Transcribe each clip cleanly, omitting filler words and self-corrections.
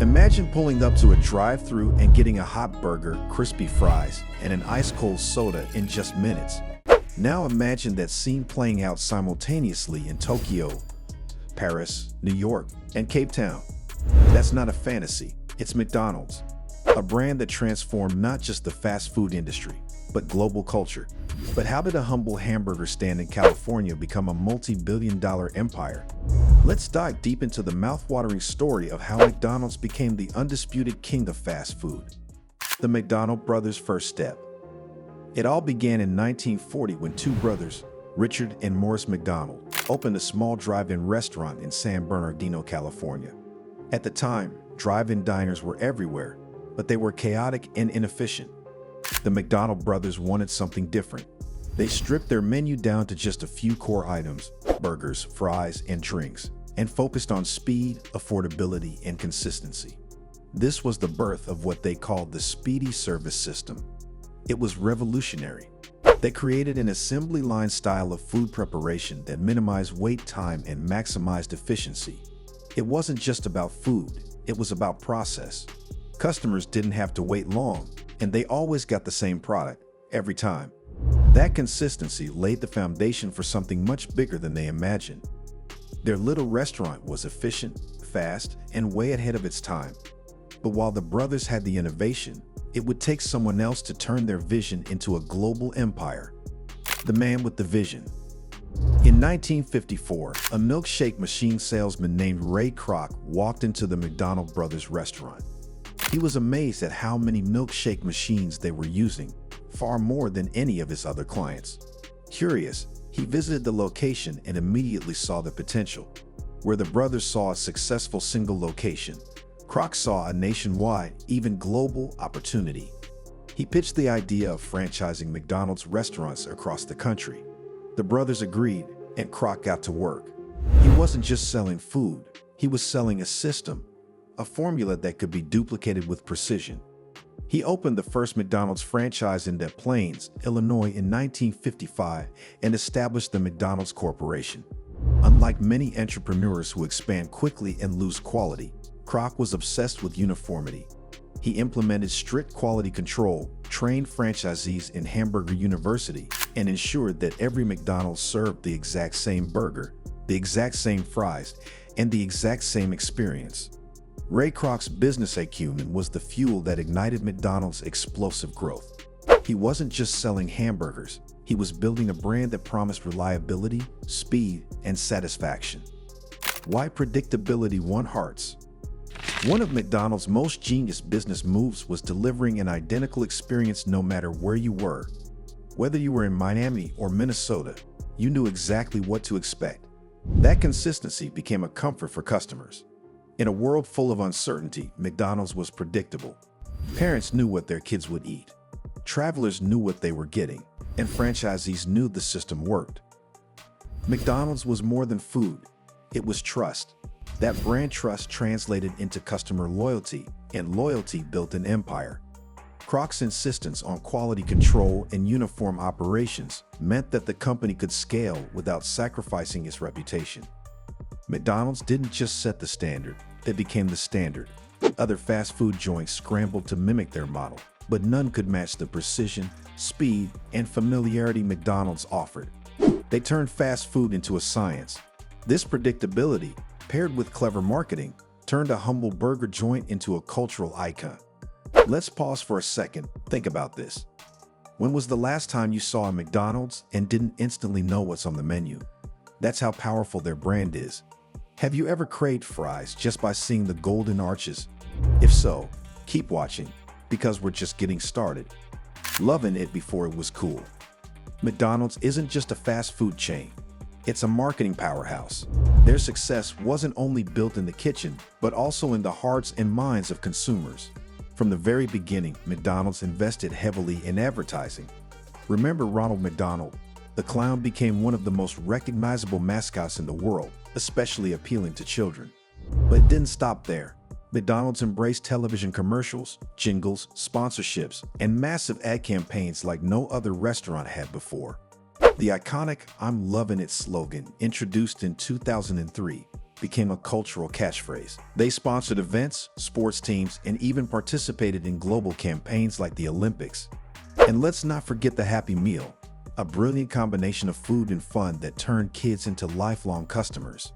Imagine pulling up to a drive-thru and getting a hot burger, crispy fries, and an ice-cold soda in just minutes. Now imagine that scene playing out simultaneously in Tokyo, Paris, New York, and Cape Town. That's not a fantasy, it's McDonald's, a brand that transformed not just the fast food industry, but global culture. But how did a humble hamburger stand in California become a multi-billion-dollar empire? Let's dive deep into the mouth-watering story of how McDonald's became the undisputed king of fast food. The McDonald brothers' first step. It all began in 1940 when two brothers, Richard and Morris McDonald, opened a small drive-in restaurant in San Bernardino, California. At the time, drive-in diners were everywhere, but they were chaotic and inefficient. The McDonald brothers wanted something different. They stripped their menu down to just a few core items, burgers, fries, and drinks, and focused on speed, affordability, and consistency. This was the birth of what they called the Speedee Service System. It was revolutionary. They created an assembly line style of food preparation that minimized wait time and maximized efficiency. It wasn't just about food, it was about process. Customers didn't have to wait long, and they always got the same product, every time. That consistency laid the foundation for something much bigger than they imagined. Their little restaurant was efficient, fast, and way ahead of its time. But while the brothers had the innovation, it would take someone else to turn their vision into a global empire. The man with the vision. In 1954, a milkshake machine salesman named Ray Kroc walked into the McDonald brothers restaurant. He was amazed at how many milkshake machines they were using, far more than any of his other clients. Curious, he visited the location and immediately saw the potential. Where the brothers saw a successful single location, Kroc saw a nationwide, even global opportunity. He pitched the idea of franchising McDonald's restaurants across the country. The brothers agreed, and Kroc got to work. He wasn't just selling food, he was selling a system, a formula that could be duplicated with precision. He opened the first McDonald's franchise in Des Plaines, Illinois in 1955 and established the McDonald's Corporation. Unlike many entrepreneurs who expand quickly and lose quality, Kroc was obsessed with uniformity. He implemented strict quality control, trained franchisees in Hamburger University, and ensured that every McDonald's served the exact same burger, the exact same fries, and the exact same experience. Ray Kroc's business acumen was the fuel that ignited McDonald's explosive growth. He wasn't just selling hamburgers, he was building a brand that promised reliability, speed, and satisfaction. Why predictability won hearts? One of McDonald's most genius business moves was delivering an identical experience no matter where you were. Whether you were in Miami or Minnesota, you knew exactly what to expect. That consistency became a comfort for customers. In a world full of uncertainty, McDonald's was predictable. Parents knew what their kids would eat. Travelers knew what they were getting, and franchisees knew the system worked. McDonald's was more than food. It was trust. That brand trust translated into customer loyalty, and loyalty built an empire. Kroc's insistence on quality control and uniform operations meant that the company could scale without sacrificing its reputation. McDonald's didn't just set the standard, they became the standard. Other fast food joints scrambled to mimic their model, but none could match the precision, speed, and familiarity McDonald's offered. They turned fast food into a science. This predictability, paired with clever marketing, turned a humble burger joint into a cultural icon. Let's pause for a second, think about this. When was the last time you saw a McDonald's and didn't instantly know what's on the menu? That's how powerful their brand is. Have you ever craved fries just by seeing the golden arches? If so, keep watching, because we're just getting started. Loving it before it was cool. McDonald's isn't just a fast food chain. It's a marketing powerhouse. Their success wasn't only built in the kitchen, but also in the hearts and minds of consumers. From the very beginning, McDonald's invested heavily in advertising. Remember Ronald McDonald? The clown became one of the most recognizable mascots in the world, especially appealing to children. But it didn't stop there. McDonald's embraced television commercials, jingles, sponsorships, and massive ad campaigns like no other restaurant had before. The iconic "I'm loving it" slogan, introduced in 2003, became a cultural catchphrase. They sponsored events, sports teams, and even participated in global campaigns like the Olympics. And let's not forget the Happy Meal, a brilliant combination of food and fun that turned kids into lifelong customers.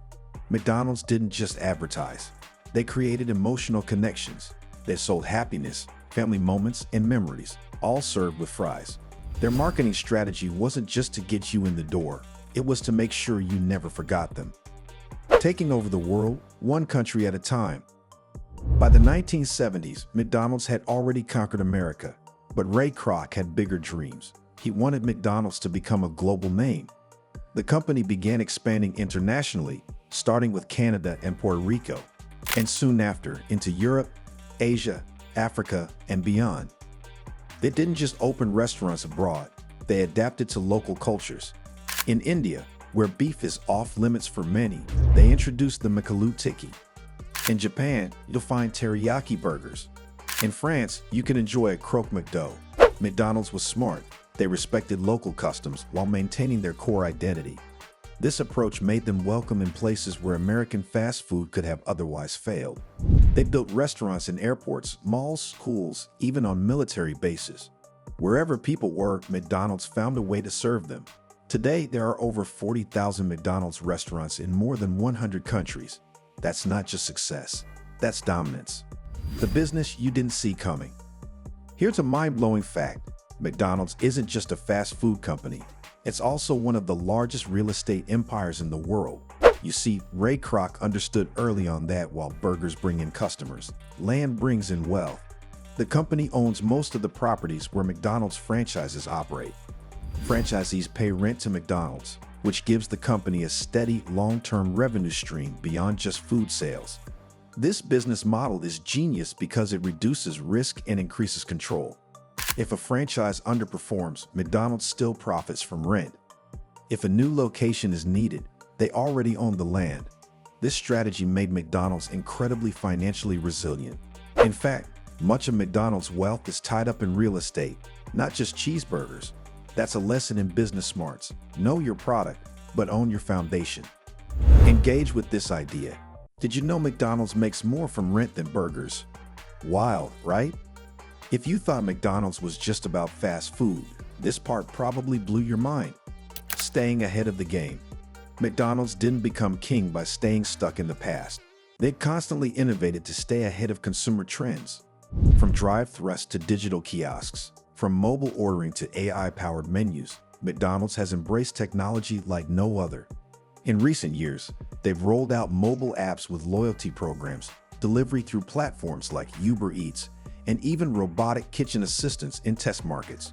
McDonald's didn't just advertise. They created emotional connections. They sold happiness, family moments, and memories, all served with fries. Their marketing strategy wasn't just to get you in the door. It was to make sure you never forgot them. Taking over the world, one country at a time. By the 1970s, McDonald's had already conquered America, but Ray Kroc had bigger dreams. He wanted McDonald's to become a global name. The company began expanding internationally, starting with Canada and Puerto Rico, and soon after into Europe, Asia, Africa, and beyond. They didn't just open restaurants abroad, they adapted to local cultures. In India, where beef is off limits for many, they introduced the Makalu Tikki. In Japan, you'll find teriyaki burgers. In France, you can enjoy a croque McDo. McDonald's was smart. They respected local customs while maintaining their core identity. This approach made them welcome in places where American fast food could have otherwise failed. They built restaurants in airports, malls, schools, even on military bases. Wherever people were, McDonald's found a way to serve them. Today, there are over 40,000 McDonald's restaurants in more than 100 countries. That's not just success, that's dominance. The business you didn't see coming. Here's a mind-blowing fact. McDonald's isn't just a fast food company. It's also one of the largest real estate empires in the world. You see, Ray Kroc understood early on that while burgers bring in customers, land brings in wealth. The company owns most of the properties where McDonald's franchises operate. Franchisees pay rent to McDonald's, which gives the company a steady, long-term revenue stream beyond just food sales. This business model is genius because it reduces risk and increases control. If a franchise underperforms, McDonald's still profits from rent. If a new location is needed, they already own the land. This strategy made McDonald's incredibly financially resilient. In fact, much of McDonald's wealth is tied up in real estate, not just cheeseburgers. That's a lesson in business smarts. Know your product, but own your foundation. Engage with this idea. Did you know McDonald's makes more from rent than burgers? Wild, right? If you thought McDonald's was just about fast food, this part probably blew your mind. Staying ahead of the game. McDonald's didn't become king by staying stuck in the past. They constantly innovated to stay ahead of consumer trends. From drive-thrus to digital kiosks, from mobile ordering to AI-powered menus, McDonald's has embraced technology like no other. In recent years, they've rolled out mobile apps with loyalty programs, delivery through platforms like Uber Eats, and even robotic kitchen assistants in test markets.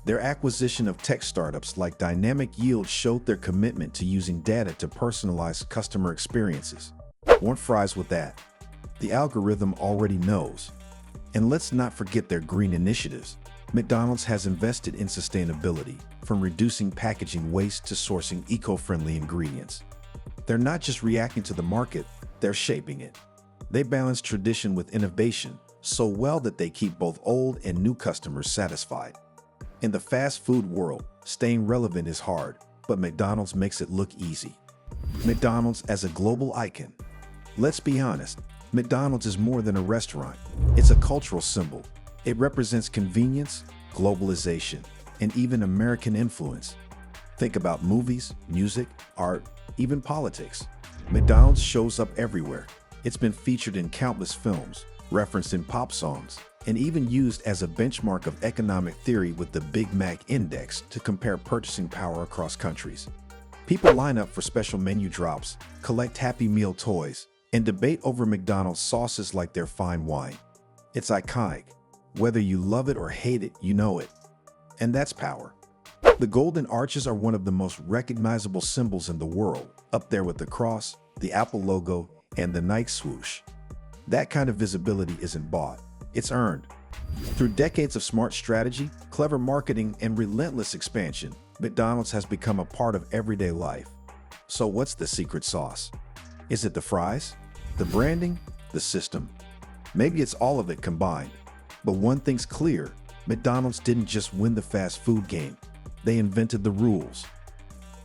Their acquisition of tech startups like Dynamic Yield showed their commitment to using data to personalize customer experiences. Want fries with that? The algorithm already knows. And let's not forget their green initiatives. McDonald's has invested in sustainability, from reducing packaging waste to sourcing eco-friendly ingredients. They're not just reacting to the market, they're shaping it. They balance tradition with innovation so well that they keep both old and new customers satisfied. In the fast food world, staying relevant is hard, but McDonald's makes it look easy. McDonald's as a global icon. Let's be honest, McDonald's is more than a restaurant. It's a cultural symbol. It represents convenience, globalization, and even American influence. Think about movies, music, art, even politics. McDonald's shows up everywhere. It's been featured in countless films, referenced in pop songs, and even used as a benchmark of economic theory with the Big Mac Index to compare purchasing power across countries. People line up for special menu drops, collect Happy Meal toys, and debate over McDonald's sauces like they're fine wine. It's iconic. Whether you love it or hate it, you know it. And that's power. The golden arches are one of the most recognizable symbols in the world, up there with the cross, the Apple logo, and the Nike swoosh. That kind of visibility isn't bought, it's earned. Through decades of smart strategy, clever marketing, and relentless expansion, McDonald's has become a part of everyday life. So what's the secret sauce? Is it the fries? The branding? The system? Maybe it's all of it combined. But one thing's clear, McDonald's didn't just win the fast food game, they invented the rules.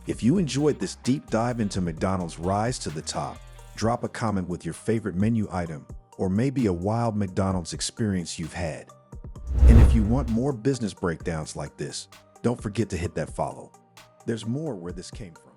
If you enjoyed this deep dive into McDonald's rise to the top, Drop a comment with your favorite menu item or maybe a wild McDonald's experience you've had. And if you want more business breakdowns like this, don't forget to hit that follow. There's more where this came from.